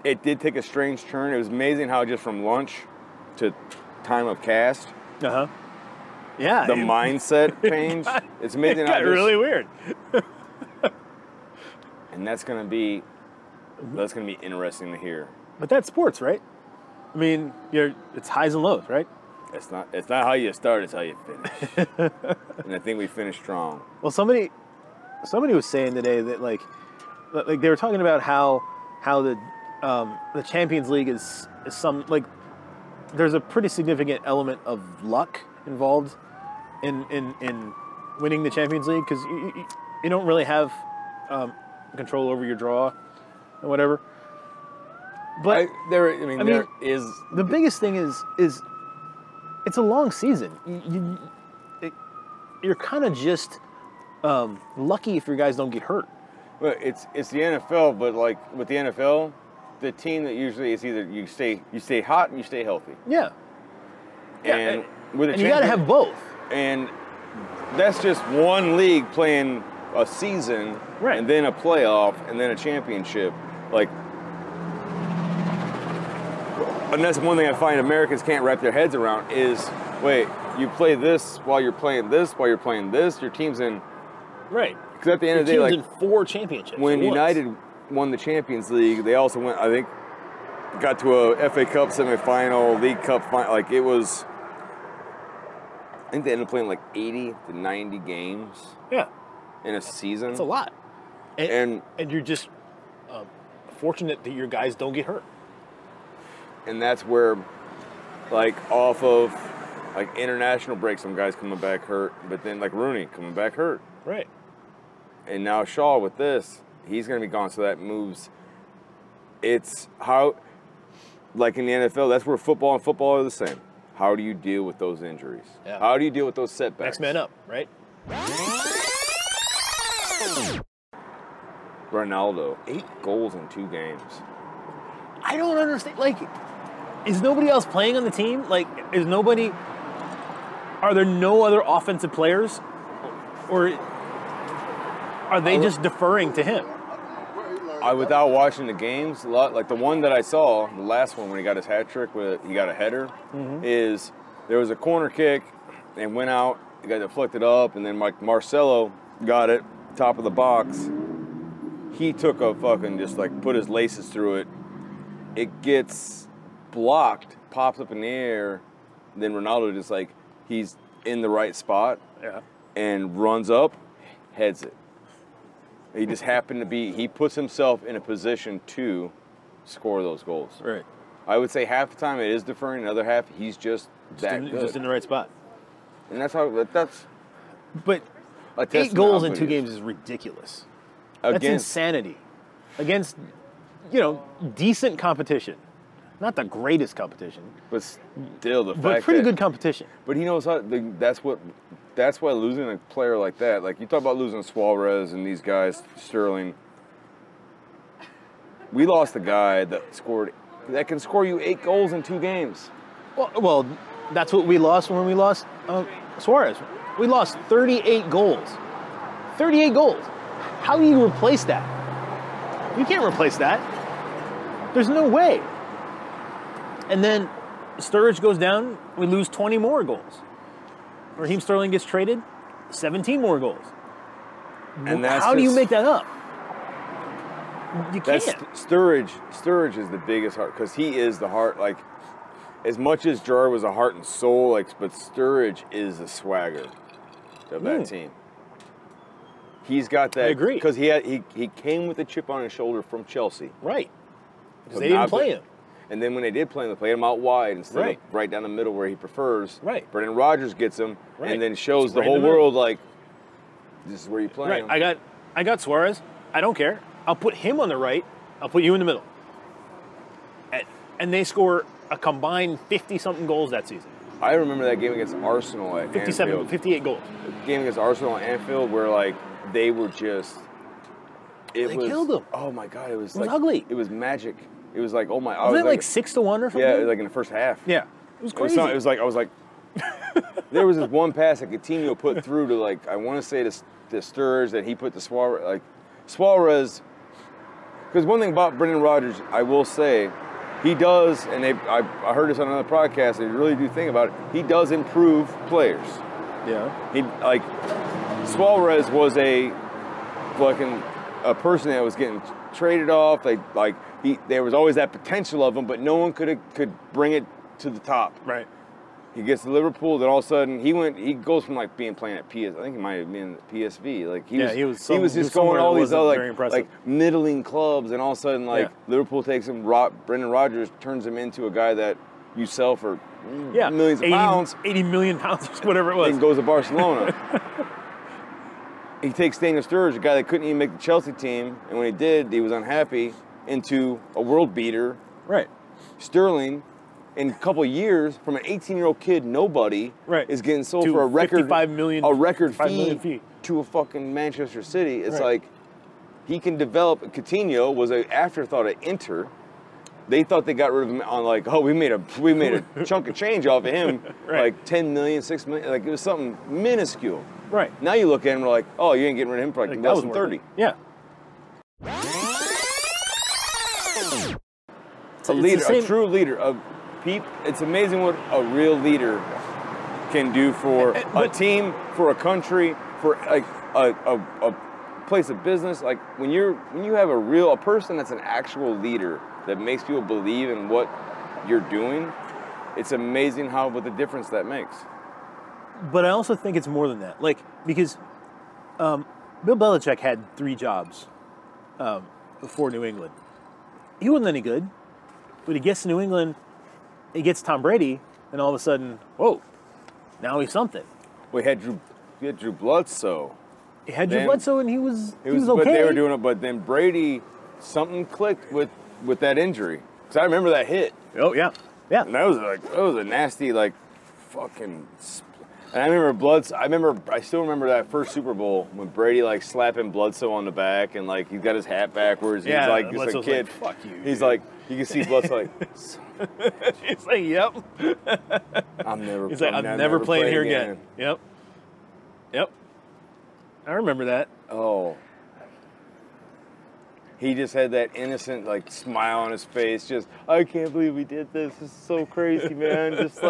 it did take a strange turn. It was amazing how just from lunch to time of cast, yeah, the mindset change. It's amazing it how got really weird. And that's gonna be interesting to hear. But that's sports, right? I mean, it's highs and lows, right? It's not how you start, it's how you finish. And I think we finished strong. Well, somebody was saying today that like they were talking about how the Champions League is some, like, there's a pretty significant element of luck involved in winning the Champions League, because you don't really have control over your draw and whatever. But there is the biggest thing is it's a long season. You're kind of just lucky if your guys don't get hurt. Well, it's the NFL, but like with the NFL, the team that usually is either you stay hot and you stay healthy. Yeah. And you got to have both. And that's just one league playing a season, right, and then a playoff, and then a championship. Like, and that's one thing I find Americans can't wrap their heads around is, wait, you play this while you're playing this, while you're playing this, your team's in. Right. Because at the end of the day, like, in 4 championships. when United won the Champions League, they also went, I think, got to a FA Cup semifinal, League Cup final. Like, it was, I think they ended up playing like 80 to 90 games. Yeah. In a season. That's a lot. And you're just fortunate that your guys don't get hurt. And that's where, like, off of, like, international break, some guys coming back hurt, but then, like, Rooney coming back hurt. Right. And now Shaw with this, he's going to be gone, so that moves. It's how, like in the NFL, that's where football and football are the same. How do you deal with those injuries? Yeah. How do you deal with those setbacks? Next man up, right? Ronaldo, 8 goals in 2 games. I don't understand. Like, is nobody else playing on the team? Like, are there no other offensive players? Or are they just deferring to him? Without watching the games, like the one that I saw, the last one when he got his hat trick, he got a header, is there was a corner kick and went out, it got deflected up, and then Marcelo got it, top of the box. He took a fucking, just like put his laces through it. It gets blocked, pops up in the air, then Ronaldo just like, he's in the right spot, and runs up, heads it. He just happened to be, he puts himself in a position to score those goals. Right. I would say half the time it is deferring, the other half he's just that good. Just in the right spot. And that's how, that's... But 8 goals in 2 games is ridiculous. That's insanity. Against, decent competition. Not the greatest competition. But still, the fact but pretty good competition. But he knows how, that's why losing a player like that, like you talk about losing Suarez and these guys, Sterling. We lost a guy that can score you 8 goals in 2 games. Well, that's what we lost when we lost Suarez. We lost 38 goals. 38 goals. How do you replace that? You can't replace that. There's no way. And then Sturridge goes down, we lose 20 more goals. Raheem Sterling gets traded, 17 more goals. And how do you make that up? You can't. Sturridge is the biggest heart, because he is the heart. Like, as much as Gerrard was a heart and soul, like, but Sturridge is the swagger of that team. He's got that. I agree. Because he came with a chip on his shoulder from Chelsea. Right. Because they didn't play him. And then when they did play him, they played him out wide instead of right down the middle where he prefers. Right. Brendan Rodgers gets him and then shows the whole world, like, this is where you play him. I got Suarez. I don't care. I'll put him on the right. I'll put you in the middle. And they score a combined 50-something goals that season. I remember that game against Arsenal at 57, 58 goals. The game against Arsenal at Anfield where, like, they were just... They killed them. Oh, my God. It was ugly. It was magic. It was like, oh, my... Wasn't it like 6-1 or something? Yeah, it was like in the first half. Yeah. It was crazy. It was like, I was like... there was this one pass that Coutinho put through to, like, I want to say to Sturridge that he put to Suarez. Like, Suarez Because one thing about Brendan Rodgers, I will say, he does, and I heard this on another podcast, and you really do think about it, he does improve players. Yeah. He, like, Suarez was a person that was getting traded off. There was always that potential of him, but no one could bring it to the top. Right. He gets to Liverpool, then all of a sudden he goes from like being playing at PS. I think he might have been at PSV. Like he was just going all these other like middling clubs, and all of a sudden Liverpool takes him. Brendan Rodgers turns him into a guy that you sell for millions of pounds, 80 million pounds, whatever it was, and goes to Barcelona. He takes Daniel Sturridge, a guy that couldn't even make the Chelsea team, and when he did, he was unhappy, into a world beater. Right. Sterling, in a couple of years, from an 18-year-old kid, nobody is getting sold to for a record fee to a fucking Manchester City. It's like he can develop. Coutinho was an afterthought at Inter. They thought they got rid of him on like, oh, we made a chunk of change off of him, like 10 million, 6 million, like it was something minuscule. Right. Now you look at him and we're like, oh, you ain't getting rid of him for like less than 30. Yeah. A leader, a true leader. It's amazing what a real leader can do for a team, for a country, for like a place of business. Like when you have a person that's an actual leader that makes people believe in what you're doing, it's amazing what the difference that makes. But I also think it's more than that. Like, because Bill Belichick had 3 jobs before New England. He wasn't any good, but he gets to New England, he gets Tom Brady, and all of a sudden, whoa, now he's something. Well, he had Drew Bledsoe. He had Drew Bledsoe, and he was okay. But they were doing it. But then Brady, something clicked with that injury. Because I remember that hit. Oh yeah. And that was a nasty fucking. And I still remember that first Super Bowl when Brady slapping Bledsoe on the back and he got his hat backwards. He's like just a kid. Fuck you. He's dude. You can see Bledsoe he's like, yep. I'm never playing here again. Yep. I remember that. Oh. He just had that innocent smile on his face. Just, I can't believe we did this. This is so crazy, man. Just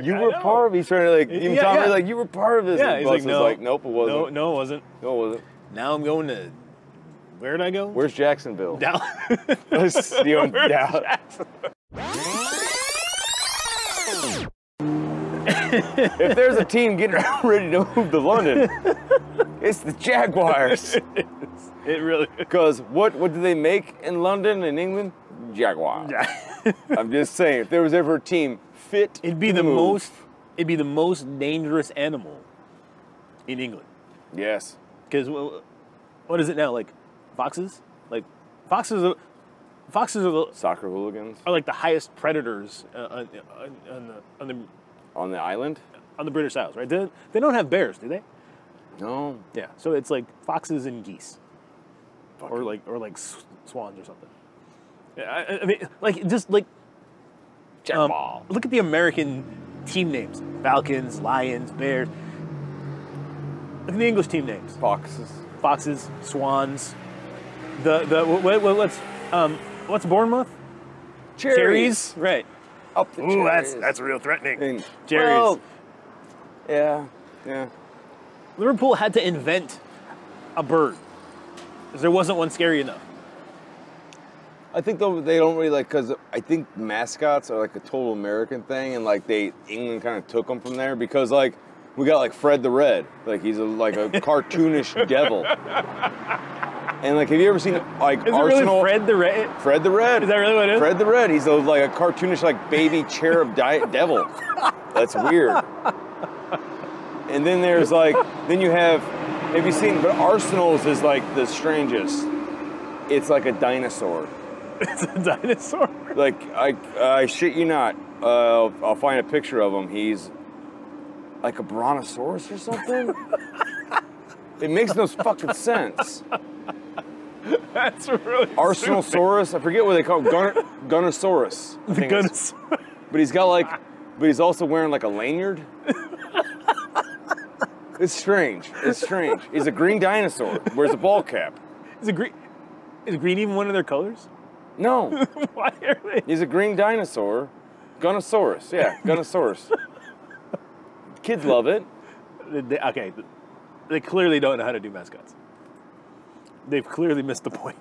you were part of it. He's trying to even Tom Brady, you were part of this. Yeah, and he's nope, it wasn't. No, it wasn't. No, it wasn't. Now I'm going to. Where did I go? Where's Jacksonville? Dallas. If there's a team getting ready to move to London, it's the Jaguars. It really. Because what do they make in London and England? Jaguars. I'm just saying, if there was ever a team fit, it'd be the most dangerous animal in England. Yes. Because what is it now? Foxes? Foxes are the soccer hooligans. Are the highest predators on the island? On the British Isles, right? They don't have bears, do they? No. Yeah. So it's foxes and geese. Or swans or something. Yeah, I mean, look at the American team names: Falcons, Lions, Bears. Look at the English team names: Foxes, Swans. What's Bournemouth? Cherries. Right. Up the cherries. That's real threatening. Cherries. Well, yeah. Liverpool had to invent a bird. Because there wasn't one scary enough. I think they don't really because I think mascots are a total American thing, and England kind of took them from there because we got Fred the Red, he's a cartoonish devil. And have you ever seen Arsenal? Really Fred the Red? Fred the Red. Is that really what it is? Fred the Red. He's a cartoonish baby cherub devil. That's weird. And then there's then you have you seen? But Arsenal's is the strangest. It's a dinosaur. It's a dinosaur. I shit you not. I'll find a picture of him. He's a brontosaurus or something. It makes no fucking sense. That's really Arsenalsaurus. I forget what they call it. Gunnosaurus. But he's got but he's also wearing a lanyard. It's strange. He's a green dinosaur. Wears a ball cap. He's a green. Is green even one of their colors? No. Why are they? He's a green dinosaur. Gunnosaurus. Yeah, Gunnosaurus. Kids love it. Okay, they clearly don't know how to do mascots. They've clearly missed the point.